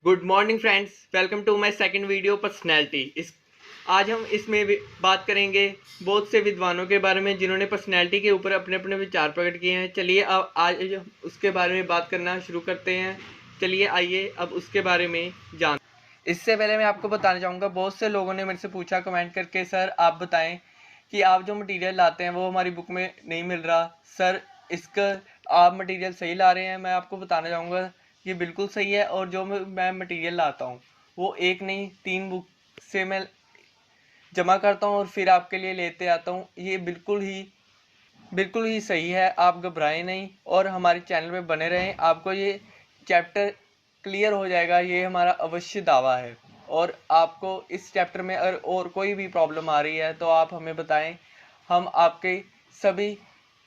Good morning friends, welcome to my second video personality. आज हम इसमें बात करेंगे बहुत से विद्वानों के बारे में जिन्होंने पर्सनैलिटी के ऊपर अपने अपने विचार प्रकट किए हैं। चलिए अब आज उसके बारे में बात करना शुरू करते हैं। चलिए आइए अब उसके बारे में जान। इससे पहले मैं आपको बताना चाहूँगा, बहुत से लोगों ने मेरे से पूछा कमेंट करके, सर आप बताएं कि आप जो मटेरियल लाते हैं वो हमारी बुक में नहीं मिल रहा। सर इसका आप मटेरियल सही ला रहे हैं। मैं आपको बताना चाहूँगा ये बिल्कुल सही है, और जो मैं मटेरियल लाता हूँ वो एक नहीं 3 बुक से मैं जमा करता हूँ और फिर आपके लिए लेते आता हूँ। ये बिल्कुल ही सही है। आप घबराएं नहीं और हमारे चैनल पे बने रहें, आपको ये चैप्टर क्लियर हो जाएगा, ये हमारा अवश्य दावा है। और आपको इस चैप्टर में अगर और कोई भी प्रॉब्लम आ रही है तो आप हमें बताएं, हम आपके सभी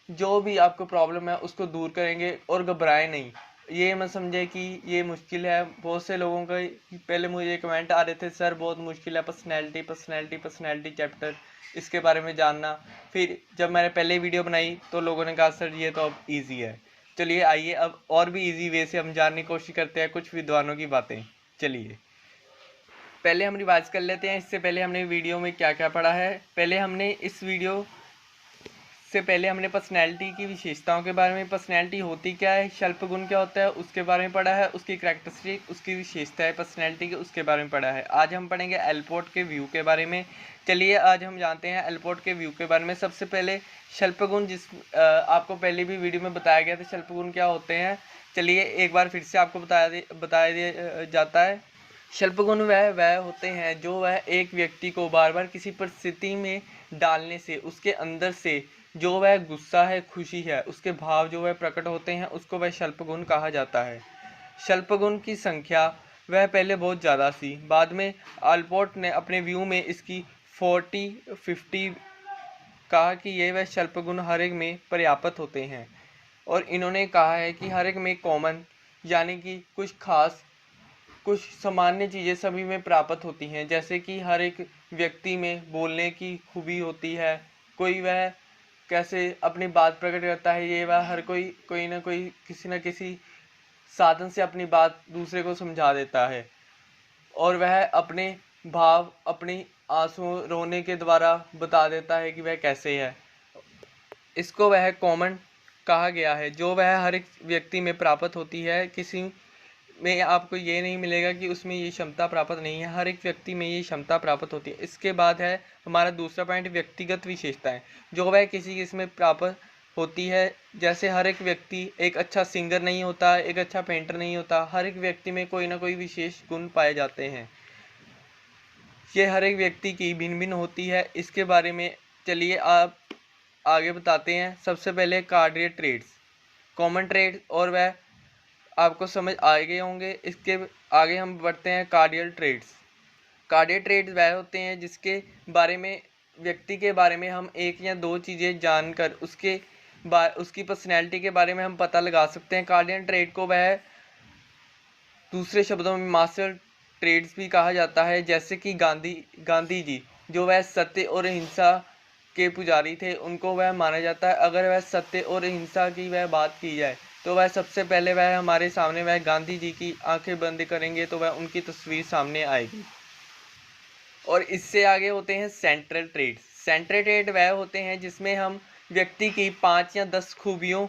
जो भी आपको प्रॉब्लम है उसको दूर करेंगे। और घबराएं नहीं, ये मत समझे कि ये मुश्किल है। बहुत से लोगों का पहले मुझे कमेंट आ रहे थे, सर बहुत मुश्किल है पर्सनैलिटी चैप्टर, इसके बारे में जानना। फिर जब मैंने पहले वीडियो बनाई तो लोगों ने कहा सर ये तो अब ईजी है। चलिए आइए अब और भी ईजी वे से हम जानने की कोशिश करते हैं कुछ विद्वानों की बातें। चलिए पहले हम रिवाइज कर लेते हैं, इससे पहले हमने वीडियो में क्या क्या पढ़ा है। पहले हमने इस वीडियो से पहले हमने पर्सनैलिटी की विशेषताओं के बारे में, पर्सनैलिटी होती क्या है, शल्प गुण क्या होता है उसके बारे में पढ़ा है, उसकी करैक्टरिस्टिक, उसकी विशेषताएं पर्सनैलिटी के उसके बारे में पढ़ा है। आज हम पढ़ेंगे एलपोर्ट के व्यू के बारे में। चलिए आज हम जानते हैं एलपोर्ट के व्यू के बारे में। सबसे पहले शल्प गुण, आपको पहले भी वीडियो में बताया गया था शल्प गुण क्या होते हैं। चलिए एक बार फिर से आपको बताया दिया जाता है। शल्प गुण वह होते हैं जो वह एक व्यक्ति को बार बार किसी परिस्थिति में डालने से उसके अंदर से जो वह गुस्सा है, खुशी है, उसके भाव जो वह प्रकट होते हैं उसको वह शल्प गुण कहा जाता है। शल्प गुण की संख्या वह पहले बहुत ज़्यादा थी, बाद में अल्पोर्ट ने अपने व्यू में इसकी 40-50 कहा कि ये वह शल्प गुण हर एक में पर्याप्त होते हैं। और इन्होंने कहा है कि हर एक में कॉमन यानी कि कुछ खास, कुछ सामान्य चीज़ें सभी में प्राप्त होती हैं। जैसे कि हर एक व्यक्ति में बोलने की खूबी होती है, कोई वह कैसे अपनी बात प्रकट करता है, ये वह हर कोई ना कोई किसी न किसी साधन से अपनी बात दूसरे को समझा देता है। और वह अपने भाव अपनी आंसू रोने के द्वारा बता देता है कि वह कैसे है। इसको वह कॉमन कहा गया है जो वह हर एक व्यक्ति में प्राप्त होती है। किसी में आपको ये नहीं मिलेगा कि उसमें ये क्षमता प्राप्त नहीं है, हर एक व्यक्ति में ये क्षमता प्राप्त होती है। इसके बाद है हमारा दूसरा पॉइंट, व्यक्तिगत विशेषताएं, जो वह किसी में प्राप्त होती है। जैसे हर एक व्यक्ति एक अच्छा सिंगर नहीं होता, एक अच्छा पेंटर नहीं होता, हर एक व्यक्ति में कोई ना कोई विशेष गुण पाए जाते हैं। ये हर एक व्यक्ति की भिन्न भिन्न होती है। इसके बारे में चलिए आप आगे बताते हैं। सबसे पहले कार्डियल ट्रेड्स, कॉमन ट्रेड, और वह आपको समझ आ गए होंगे। इसके आगे हम बढ़ते हैं कार्डियल ट्रेड्स। कार्डियल ट्रेड्स वह होते हैं जिसके बारे में, व्यक्ति के बारे में हम एक या दो चीज़ें जानकर उसकी पर्सनैलिटी के बारे में हम पता लगा सकते हैं। कार्डियल ट्रेड को वह दूसरे शब्दों में मास्टर ट्रेड्स भी कहा जाता है। जैसे कि गांधी जी जो वह सत्य और अहिंसा के पुजारी थे, उनको वह माना जाता है। अगर वह सत्य और अहिंसा की वह बात की जाए तो वह सबसे पहले वह हमारे सामने, वह गांधी जी की आंखें बंद करेंगे तो वह उनकी तस्वीर सामने आएगी। और इससे आगे होते हैं सेंट्रल ट्रेड्स। सेंट्रल ट्रेड वह होते हैं जिसमें हम व्यक्ति की 5 या 10 खूबियों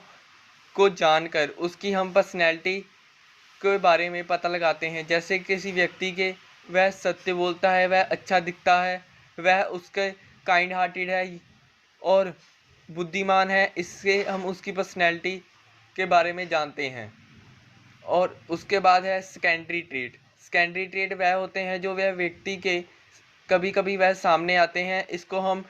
को जानकर उसकी हम पर्सनैलिटी के बारे में पता लगाते हैं। जैसे किसी व्यक्ति के वह सत्य बोलता है, वह अच्छा दिखता है, वह उसके काइंड हार्टेड है और बुद्धिमान है, इससे हम उसकी पर्सनैलिटी के बारे में जानते हैं। और उसके बाद है सेकेंडरी ट्रेड। सेकेंडरी ट्रेड वह होते हैं जो वह व्यक्ति के कभी कभी वह सामने आते हैं। इसको हम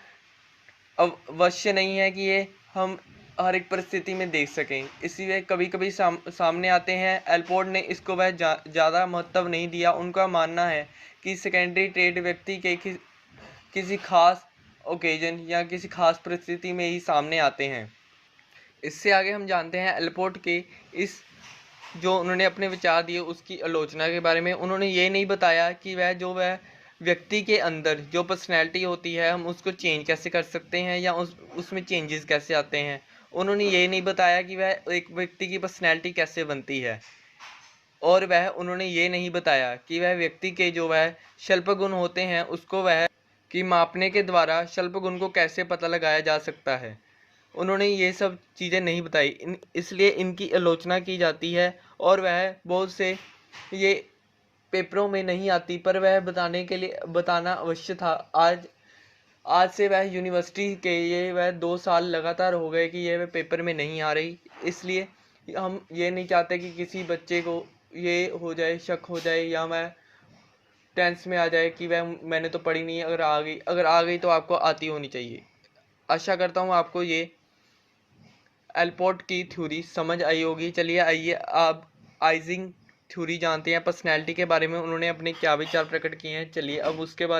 अवश्य नहीं है कि ये हम हर एक परिस्थिति में देख सकें, इसलिए कभी कभी सामने आते हैं। एलपोर्ट ने इसको वह ज़्यादा महत्व नहीं दिया। उनका मानना है कि सेकेंडरी ट्रेड व्यक्ति के किसी खास ओकेजन या किसी खास परिस्थिति में ही सामने आते हैं। इससे आगे हम जानते हैं एलपोर्ट के इस जो उन्होंने अपने विचार दिए उसकी आलोचना के बारे में। उन्होंने ये नहीं बताया कि वह व्यक्ति के अंदर जो पर्सनैलिटी होती है हम उसको चेंज कैसे कर सकते हैं या उसमें चेंजेस कैसे आते हैं। उन्होंने ये नहीं बताया कि वह एक व्यक्ति की पर्सनैलिटी कैसे बनती है। और वह उन्होंने ये नहीं बताया कि वह व्यक्ति के जो वह शल्प गुण होते हैं उसको वह कि मापने के द्वारा शल्प गुण को कैसे पता लगाया जा सकता है। उन्होंने ये सब चीज़ें नहीं बताई, इसलिए इनकी आलोचना की जाती है और वह बहुत से ये पेपरों में नहीं आती, पर वह बताना अवश्य था। आज से वह यूनिवर्सिटी के ये वह 2 साल लगातार हो गए कि ये वह पेपर में नहीं आ रही, इसलिए हम ये नहीं चाहते कि किसी बच्चे को ये हो जाए, शक हो जाए या वह टेंस में आ जाए कि वह मैंने तो पढ़ी नहीं है, अगर आ गई तो आपको आती होनी चाहिए। आशा करता हूँ आपको ये एलपोर्ट की थ्योरी समझ आई होगी। चलिए आइए आप आइजिंग थ्योरी जानते हैं, पर्सनैलिटी के बारे में उन्होंने अपने क्या विचार प्रकट किए हैं। चलिए अब उसके बारे